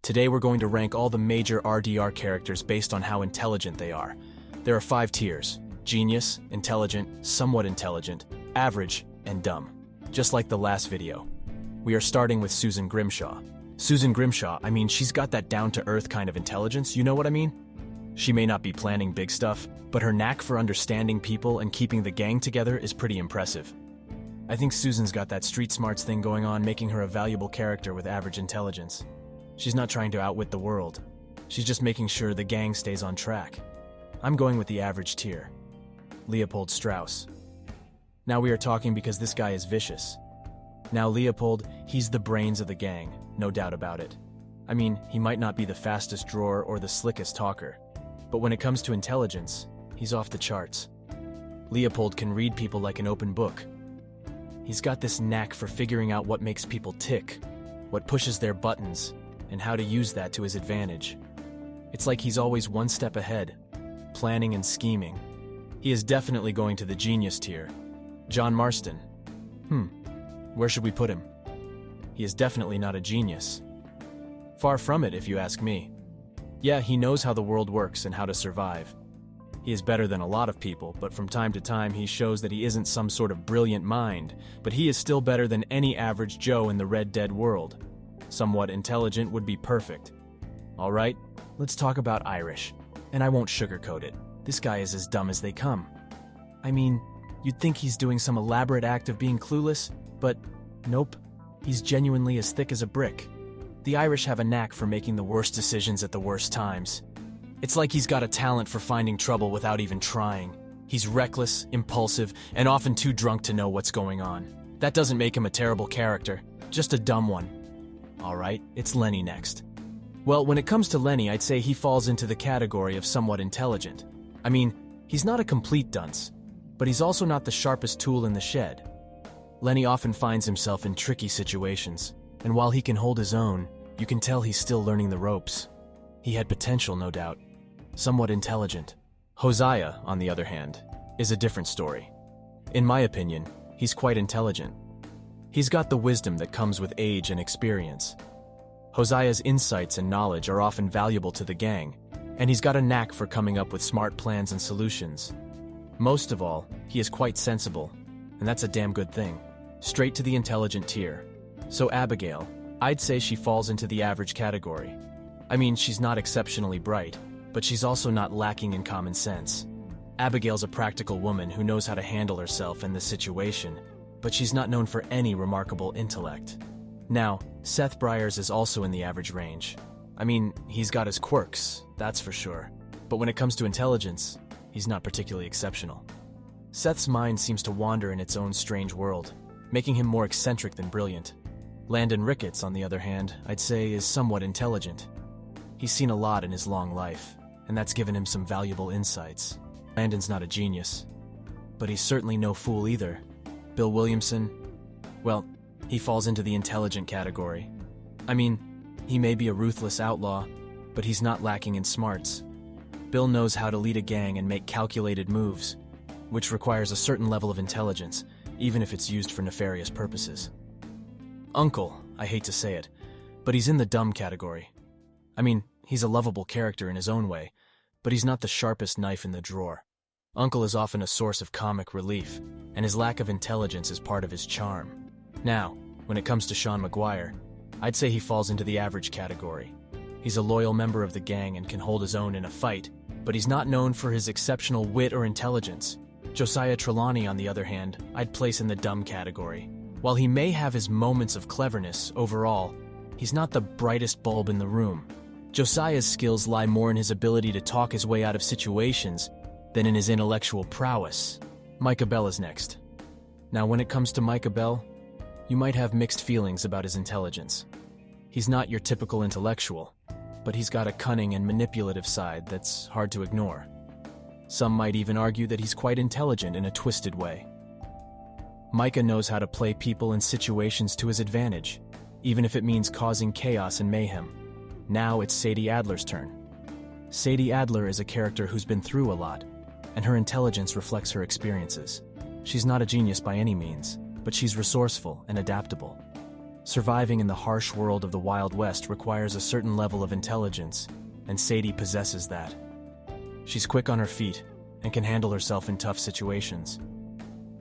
Today we're going to rank all the major RDR characters based on how intelligent they are. There are 5 tiers: genius, intelligent, somewhat intelligent, average, and dumb. Just like the last video. We are starting with Sushan Grimshaw. Sushan Grimshaw, she's got that down-to-earth kind of intelligence, you know what I mean? She may not be planning big stuff, but her knack for understanding people and keeping the gang together is pretty impressive. I think Sushan's got that street smarts thing going on, making her a valuable character with average intelligence. She's not trying to outwit the world. She's just making sure the gang stays on track. I'm going with the average tier. Leopold Strauss. Now we are talking because this guy is vicious. Now Leopold, he's the brains of the gang, no doubt about it. He might not be the fastest drawer or the slickest talker, but when it comes to intelligence, he's off the charts. Leopold can read people like an open book. He's got this knack for figuring out what makes people tick, what pushes their buttons, and how to use that to his advantage. It's like he's always one step ahead, planning and scheming. He is definitely going to the genius tier. John Marston. Where should we put him? He is definitely not a genius. Far from it, if you ask me. Yeah, he knows how the world works and how to survive. He is better than a lot of people, but from time to time he shows that he isn't some sort of brilliant mind, but he is still better than any average Joe in the Red Dead world. Somewhat intelligent would be perfect. Alright, let's talk about Irish. And I won't sugarcoat it. This guy is as dumb as they come. You'd think he's doing some elaborate act of being clueless, but nope, he's genuinely as thick as a brick. The Irish have a knack for making the worst decisions at the worst times. It's like he's got a talent for finding trouble without even trying. He's reckless, impulsive, and often too drunk to know what's going on. That doesn't make him a terrible character, just a dumb one. Alright, it's Lenny next. Well, when it comes to Lenny, I'd say he falls into the category of somewhat intelligent. He's not a complete dunce, but he's also not the sharpest tool in the shed. Lenny often finds himself in tricky situations, and while he can hold his own, you can tell he's still learning the ropes. He had potential, no doubt. Somewhat intelligent. Hosiah, on the other hand, is a different story. In my opinion, he's quite intelligent. He's got the wisdom that comes with age and experience. Hosiah's insights and knowledge are often valuable to the gang, and he's got a knack for coming up with smart plans and solutions. Most of all, he is quite sensible, and that's a damn good thing. Straight to the intelligent tier. So Abigail, I'd say she falls into the average category. She's not exceptionally bright, but she's also not lacking in common sense. Abigail's a practical woman who knows how to handle herself in the situation, but she's not known for any remarkable intellect. Now, Seth Briars is also in the average range. He's got his quirks, that's for sure, but when it comes to intelligence, he's not particularly exceptional. Seth's mind seems to wander in its own strange world, making him more eccentric than brilliant. Landon Rickets, on the other hand, I'd say is somewhat intelligent. He's seen a lot in his long life, and that's given him some valuable insights. Landon's not a genius, but he's certainly no fool either. Bill Williamson, well, he falls into the intelligent category. He may be a ruthless outlaw, but he's not lacking in smarts. Bill knows how to lead a gang and make calculated moves, which requires a certain level of intelligence, even if it's used for nefarious purposes. Uncle, I hate to say it, but he's in the dumb category. He's a lovable character in his own way, but he's not the sharpest knife in the drawer. Uncle is often a source of comic relief, and his lack of intelligence is part of his charm. Now, when it comes to Sean McGuire, I'd say he falls into the average category. He's a loyal member of the gang and can hold his own in a fight, but he's not known for his exceptional wit or intelligence. Josiah Treleveny, on the other hand, I'd place in the dumb category. While he may have his moments of cleverness, overall, he's not the brightest bulb in the room. Josiah's skills lie more in his ability to talk his way out of situations than in his intellectual prowess. Micah Bell is next. Now, when it comes to Micah Bell, you might have mixed feelings about his intelligence. He's not your typical intellectual, but he's got a cunning and manipulative side that's hard to ignore. Some might even argue that he's quite intelligent in a twisted way. Micah knows how to play people and situations to his advantage, even if it means causing chaos and mayhem. Now it's Sadie Adler's turn. Sadie Adler is a character who's been through a lot, and her intelligence reflects her experiences. She's not a genius by any means, but she's resourceful and adaptable. Surviving in the harsh world of the Wild West requires a certain level of intelligence, and Sadie possesses that. She's quick on her feet and can handle herself in tough situations.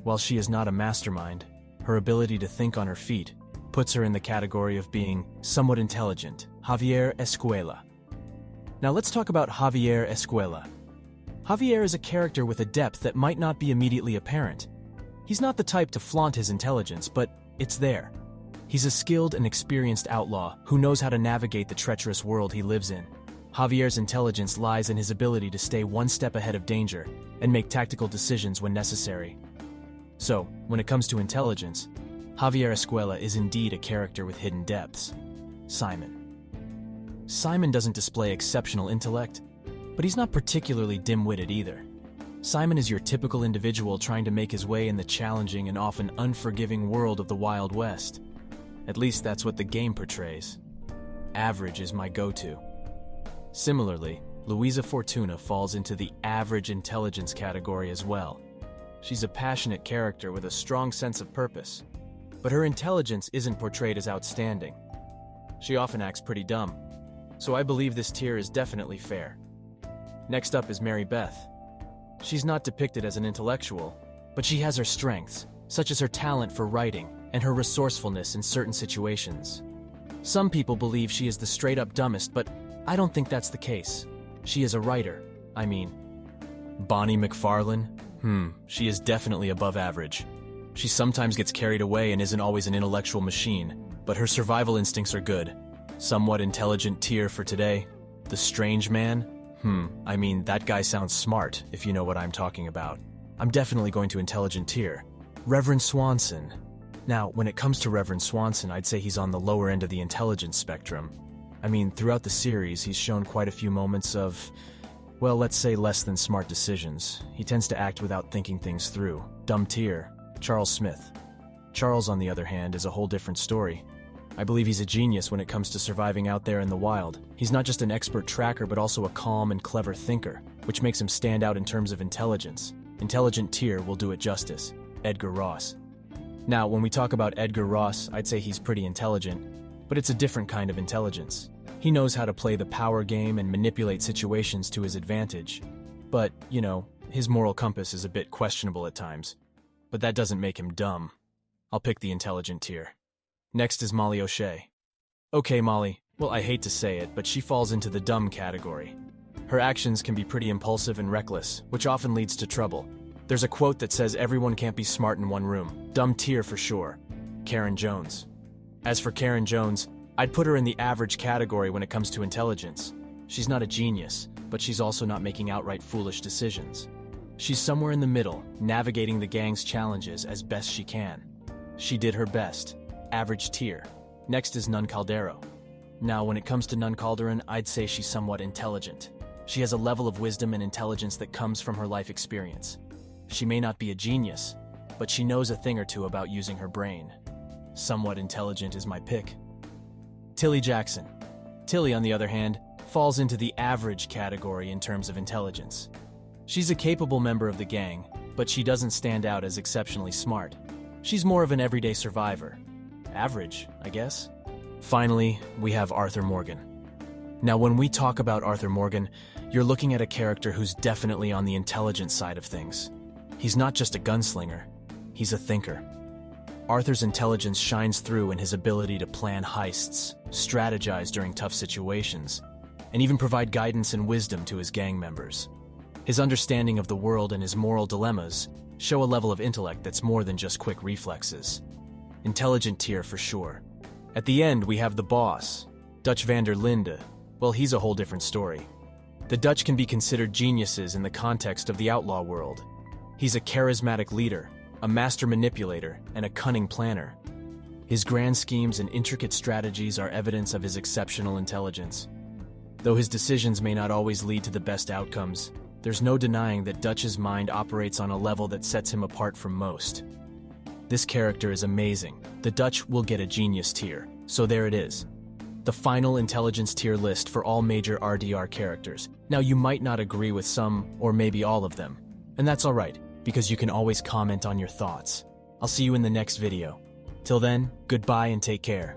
While she is not a mastermind, her ability to think on her feet puts her in the category of being somewhat intelligent. Javier Escuella. Now let's talk about Javier Escuella. Javier is a character with a depth that might not be immediately apparent. He's not the type to flaunt his intelligence, but it's there. He's a skilled and experienced outlaw who knows how to navigate the treacherous world he lives in. Javier's intelligence lies in his ability to stay one step ahead of danger and make tactical decisions when necessary. So, when it comes to intelligence, Javier Escuella is indeed a character with hidden depths. Simon doesn't display exceptional intellect, but he's not particularly dim-witted either. Simon is your typical individual trying to make his way in the challenging and often unforgiving world of the Wild West. At least that's what the game portrays. Average is my go-to. Similarly, Luisa Fortuna falls into the average intelligence category as well. She's a passionate character with a strong sense of purpose, but her intelligence isn't portrayed as outstanding. She often acts pretty dumb, so I believe this tier is definitely fair. Next up is Mary Beth. She's not depicted as an intellectual, but she has her strengths, such as her talent for writing and her resourcefulness in certain situations. Some people believe she is the straight-up dumbest, but I don't think that's the case. She is a writer, Bonnie MacFarlane? She is definitely above average. She sometimes gets carried away and isn't always an intellectual machine, but her survival instincts are good. Somewhat intelligent tier for today. The Strange Man? That guy sounds smart, if you know what I'm talking about. I'm definitely going to intelligent tier. Reverend Swanson. Now, when it comes to Reverend Swanson, I'd say he's on the lower end of the intelligence spectrum. Throughout the series, he's shown quite a few moments of, well, let's say less than smart decisions. He tends to act without thinking things through. Dumb tier. Charles Smith. Charles, on the other hand, is a whole different story. I believe he's a genius when it comes to surviving out there in the wild. He's not just an expert tracker, but also a calm and clever thinker, which makes him stand out in terms of intelligence. Intelligent tier will do it justice. Edgar Ross. Now, when we talk about Edgar Ross, I'd say he's pretty intelligent, but it's a different kind of intelligence. He knows how to play the power game and manipulate situations to his advantage. But, his moral compass is a bit questionable at times. But that doesn't make him dumb. I'll pick the intelligent tier. Next is Molly O'Shea. Okay, Molly. Well, I hate to say it, but she falls into the dumb category. Her actions can be pretty impulsive and reckless, which often leads to trouble. There's a quote that says everyone can't be smart in one room. Dumb tier for sure. Karen Jones. As for Karen Jones, I'd put her in the average category when it comes to intelligence. She's not a genius, but she's also not making outright foolish decisions. She's somewhere in the middle, navigating the gang's challenges as best she can. She did her best. Average tier. Next is Nun Calderon. Now, when it comes to Nun Calderon, I'd say she's somewhat intelligent. She has a level of wisdom and intelligence that comes from her life experience. She may not be a genius, but she knows a thing or two about using her brain. Somewhat intelligent is my pick. Tilly Jackson. Tilly, on the other hand, falls into the average category in terms of intelligence. She's a capable member of the gang, but she doesn't stand out as exceptionally smart. She's more of an everyday survivor. Average, I guess. Finally, we have Arthur Morgan. Now, when we talk about Arthur Morgan, you're looking at a character who's definitely on the intelligent side of things. He's not just a gunslinger, he's a thinker. Arthur's intelligence shines through in his ability to plan heists, strategize during tough situations, and even provide guidance and wisdom to his gang members. His understanding of the world and his moral dilemmas show a level of intellect that's more than just quick reflexes. Intelligent tier for sure. At the end, we have the boss, Dutch van der Linde. Well, he's a whole different story. The Dutch can be considered geniuses in the context of the outlaw world. He's a charismatic leader, a master manipulator, and a cunning planner. His grand schemes and intricate strategies are evidence of his exceptional intelligence. Though his decisions may not always lead to the best outcomes, there's no denying that Dutch's mind operates on a level that sets him apart from most. This character is amazing. The Dutch will get a genius tier, so there it is. The final intelligence tier list for all major RDR characters. Now, you might not agree with some, or maybe all of them, and that's alright, because you can always comment on your thoughts. I'll see you in the next video. Till then, goodbye and take care.